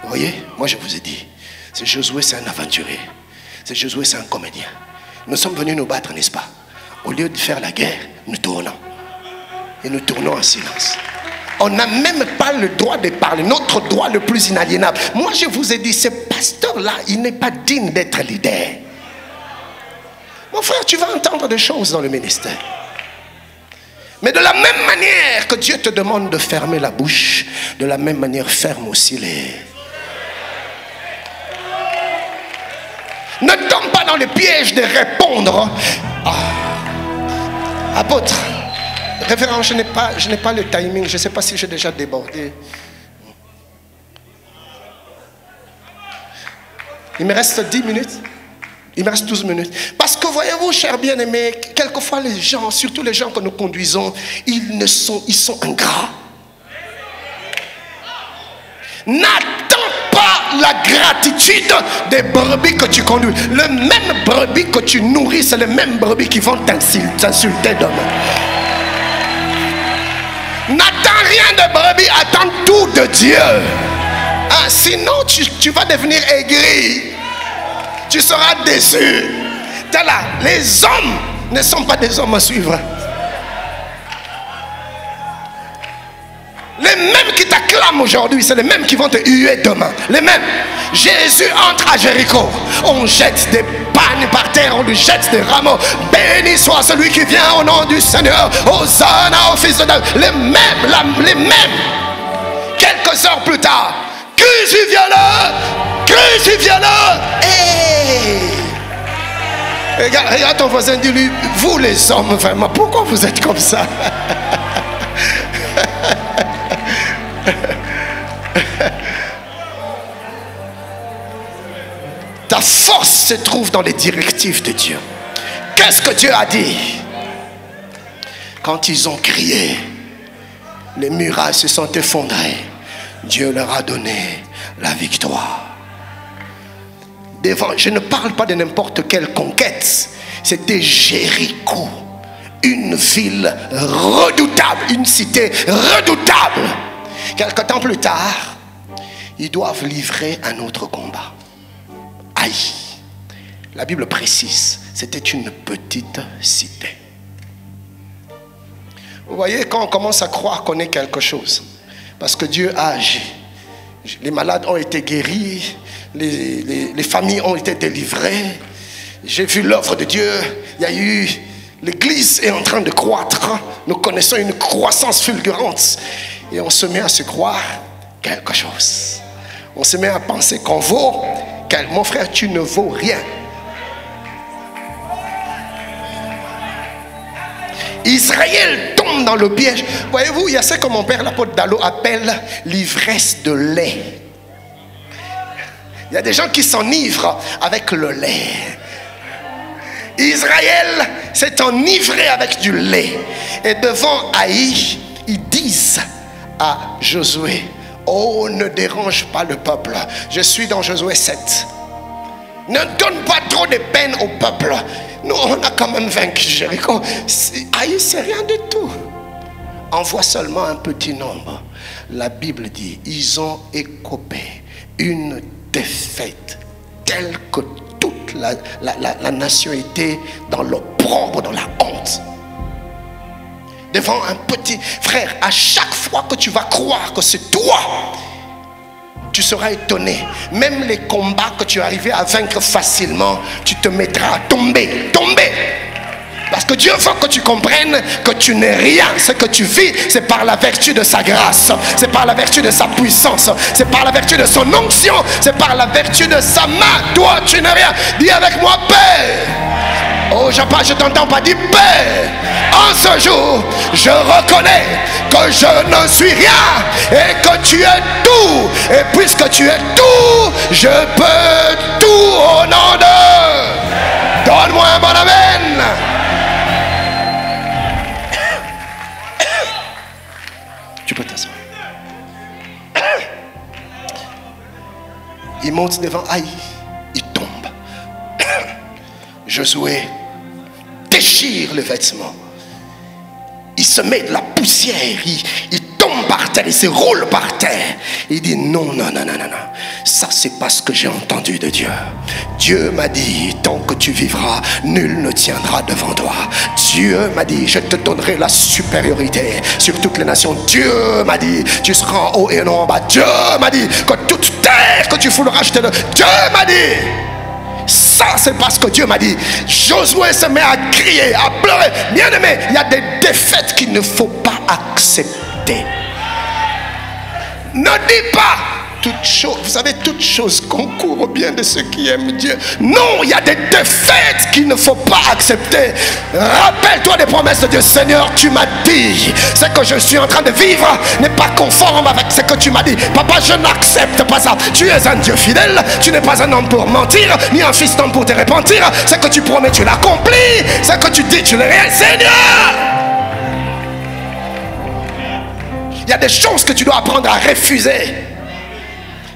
Vous voyez, moi je vous ai dit, c'est Josué, c'est un aventurier. C'est Josué, c'est un comédien. Nous sommes venus nous battre, n'est-ce pas? Au lieu de faire la guerre, nous tournons. Et nous tournons en silence. On n'a même pas le droit de parler. Notre droit le plus inaliénable. Moi je vous ai dit, ce pasteur-là, il n'est pas digne d'être leader. Mon frère, tu vas entendre des choses dans le ministère. Mais de la même manière que Dieu te demande de fermer la bouche, de la même manière, ferme aussi les... Ne tombe pas dans le piège de répondre. Apôtre, révérend, je n'ai pas le timing. Je ne sais pas si j'ai déjà débordé. Il me reste 10 minutes. Il me reste 12 minutes. Parce que voyez-vous, chers bien-aimés, quelquefois les gens, surtout les gens que nous conduisons, ils sont ingrats. N'attends pas la gratitude des brebis que tu conduis. Le même brebis que tu nourris, c'est les mêmes brebis qui vont t'insulter demain. N'attends rien de brebis, attends tout de Dieu. Ah, sinon, tu vas devenir aigri. Tu seras déçu. Là, les hommes ne sont pas des hommes à suivre. Les mêmes qui t'acclament aujourd'hui, c'est les mêmes qui vont te huer demain. Les mêmes. Jésus entre à Jéricho. On jette des pagnes par terre, on lui jette des rameaux. Béni soit celui qui vient au nom du Seigneur. Hosanna au fils de David. Les mêmes, les mêmes. Quelques heures plus tard, crucifiez-le, crucifiez-le. Hey! Regarde ton voisin, dis-lui, vous les hommes, vraiment, pourquoi vous êtes comme ça? Ta force se trouve dans les directives de Dieu. Qu'est-ce que Dieu a dit? Quand ils ont crié, les murailles se sont effondrées. Dieu leur a donné la victoire. Devant, je ne parle pas de n'importe quelle conquête. C'était Jéricho, une ville redoutable, une cité redoutable. Quelque temps plus tard, ils doivent livrer un autre combat. Aïe, la Bible précise, c'était une petite cité. Vous voyez, quand on commence à croire qu'on est quelque chose, parce que Dieu a agi, les malades ont été guéris, les familles ont été délivrées. J'ai vu l'œuvre de Dieu. Il y a eu, l'église est en train de croître. Nous connaissons une croissance fulgurante. Et on se met à se croire quelque chose. On se met à penser qu'on vaut. Mon frère, tu ne vaux rien. Israël tombe dans le piège. Voyez-vous, il y a ce que mon père, l'apôtre Dallo, appelle l'ivresse de lait. Il y a des gens qui s'enivrent avec le lait. Israël s'est enivré avec du lait. Et devant Haï, ils disent à Josué, oh, ne dérange pas le peuple. Je suis dans Josué 7. Ne donne pas trop de peine au peuple. Nous, on a quand même vaincu Jéricho. Haï, c'est rien du tout. Envoie seulement un petit nombre. La Bible dit, ils ont écopé une défaite telle que toute la nation était dans l'opprobre, dans la honte. Devant un petit frère, à chaque fois que tu vas croire que c'est toi, tu seras étonné. Même les combats que tu es arrivé à vaincre facilement, tu te mettras à tomber. Parce que Dieu veut que tu comprennes que tu n'es rien. Ce que tu vis, c'est par la vertu de sa grâce. C'est par la vertu de sa puissance. C'est par la vertu de son onction. C'est par la vertu de sa main. Toi, tu n'es rien. Dis avec moi, paix. Oh, je t'entends pas dire paix. En ce jour, je reconnais que je ne suis rien et que tu es tout. Et puisque tu es tout, je peux tout au nom de... Donne-moi un bon amen. Tu peux t'asseoir. Il monte devant Haï, il tombe. Josué déchire le vêtement. Il se met de la poussière, il tombe par terre, il se roule par terre. Il dit non. Ça, c'est pas ce que j'ai entendu de Dieu. Dieu m'a dit, tant que tu vivras, nul ne tiendra devant toi. Dieu m'a dit, je te donnerai la supériorité sur toutes les nations. Dieu m'a dit, tu seras en haut et non en bas. Dieu m'a dit que toute terre que tu fouleras, je te donne. Dieu m'a dit. Ça, c'est parce que Dieu m'a dit. Josué se met à crier, à pleurer. Bien aimé, il y a des défaites qu'il ne faut pas accepter. Ne dis pas, vous savez, toutes choses concourent au bien de ceux qui aiment Dieu. Non, il y a des défaites qu'il ne faut pas accepter. Rappelle-toi des promesses de Dieu. Seigneur, tu m'as dit, ce que je suis en train de vivre n'est pas conforme avec ce que tu m'as dit. Papa, je n'accepte pas ça. Tu es un Dieu fidèle. Tu n'es pas un homme pour mentir, ni un fils d'homme pour te repentir. Ce que tu promets, tu l'accomplis. Ce que tu dis, tu le réalises. Seigneur, il y a des choses que tu dois apprendre à refuser.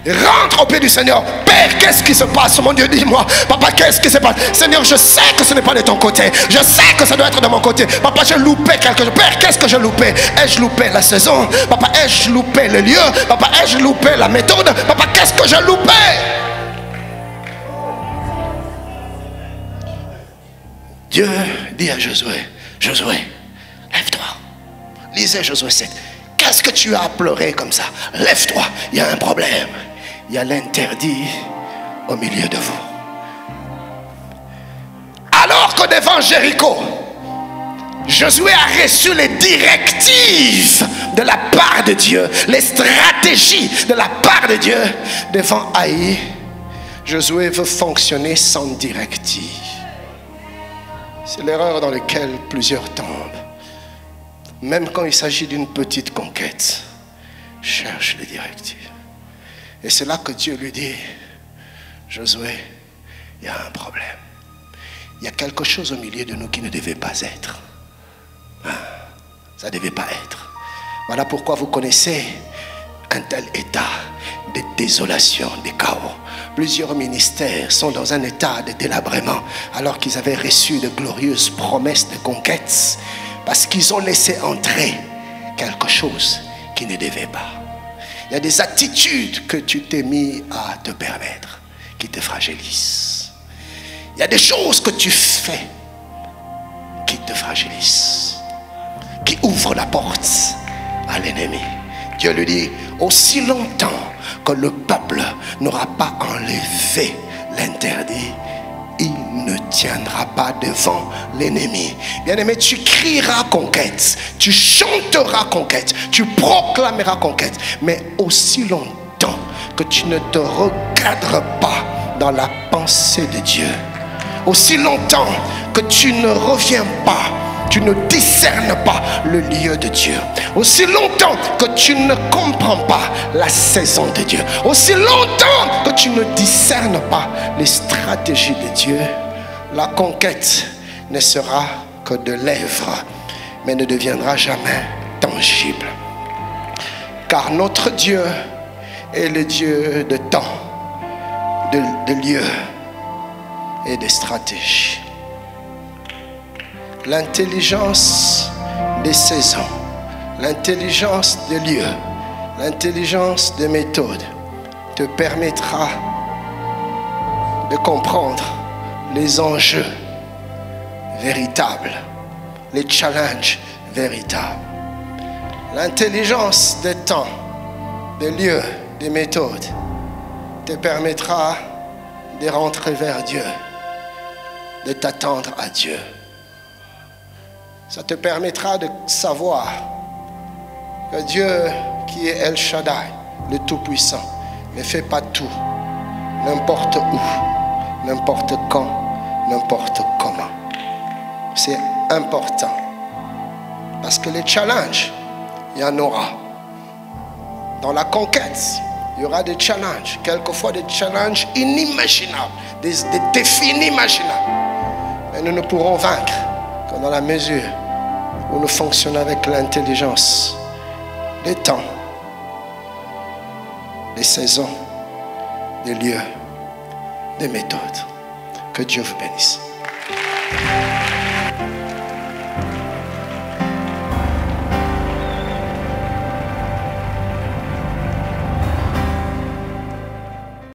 Rentre au pied du Seigneur. Père, qu'est-ce qui se passe? Mon Dieu, dis-moi. Papa, qu'est-ce qui se passe? Seigneur, je sais que ce n'est pas de ton côté. Je sais que ça doit être de mon côté. Papa, j'ai loupé quelque chose. Père, qu'est-ce que j'ai loupé? Ai-je loupé la saison? Papa, ai-je loupé le lieu? Papa, ai-je loupé la méthode? Papa, qu'est-ce que j'ai loupé? Dieu dit à Josué, Josué, lève-toi. Lisez Josué 7. Qu'est-ce que tu as pleuré comme ça? Lève-toi, il y a un problème. Il y a l'interdit au milieu de vous. Alors que devant Jéricho, Josué a reçu les directives de la part de Dieu, les stratégies de la part de Dieu. Devant Haï, Josué veut fonctionner sans directive. C'est l'erreur dans laquelle plusieurs tombent. Même quand il s'agit d'une petite conquête, cherche les directives. Et c'est là que Dieu lui dit, Josué, il y a un problème. Il y a quelque chose au milieu de nous qui ne devait pas être. Ça ne devait pas être. Voilà pourquoi vous connaissez un tel état de désolation, de chaos. Plusieurs ministères sont dans un état de délabrement alors qu'ils avaient reçu de glorieuses promesses de conquêtes. Parce qu'ils ont laissé entrer quelque chose qui ne devait pas. Il y a des attitudes que tu t'es mis à te permettre qui te fragilisent. Il y a des choses que tu fais qui te fragilisent, qui ouvrent la porte à l'ennemi. Dieu lui dit, aussi longtemps que le peuple n'aura pas enlevé l'interdit, il ne tiendra pas devant l'ennemi. Bien-aimé, tu crieras conquête, tu chanteras conquête, tu proclameras conquête, mais aussi longtemps que tu ne te regarderas pas dans la pensée de Dieu, aussi longtemps que tu ne reviens pas, tu ne discernes pas le lieu de Dieu, aussi longtemps que tu ne comprends pas la saison de Dieu, aussi longtemps que tu ne discernes pas les stratégies de Dieu, la conquête ne sera que de lèvres, mais ne deviendra jamais tangible. Car notre Dieu est le Dieu de temps, de lieu et de stratégie. L'intelligence des saisons, l'intelligence des lieux, l'intelligence des méthodes te permettra de comprendre les enjeux véritables, les challenges véritables. L'intelligence des temps, des lieux, des méthodes te permettra de rentrer vers Dieu, de t'attendre à Dieu. Ça te permettra de savoir que Dieu, qui est El Shaddai, le Tout-Puissant, ne fait pas tout, n'importe où, n'importe quand, n'importe comment. C'est important. Parce que les challenges, il y en aura. Dans la conquête, il y aura des challenges, quelquefois des challenges inimaginables, des défis inimaginables. Mais nous ne pourrons vaincre que dans la mesure où nous fonctionnons avec l'intelligence des temps, des saisons, des lieux, des méthodes. Que Dieu vous bénisse.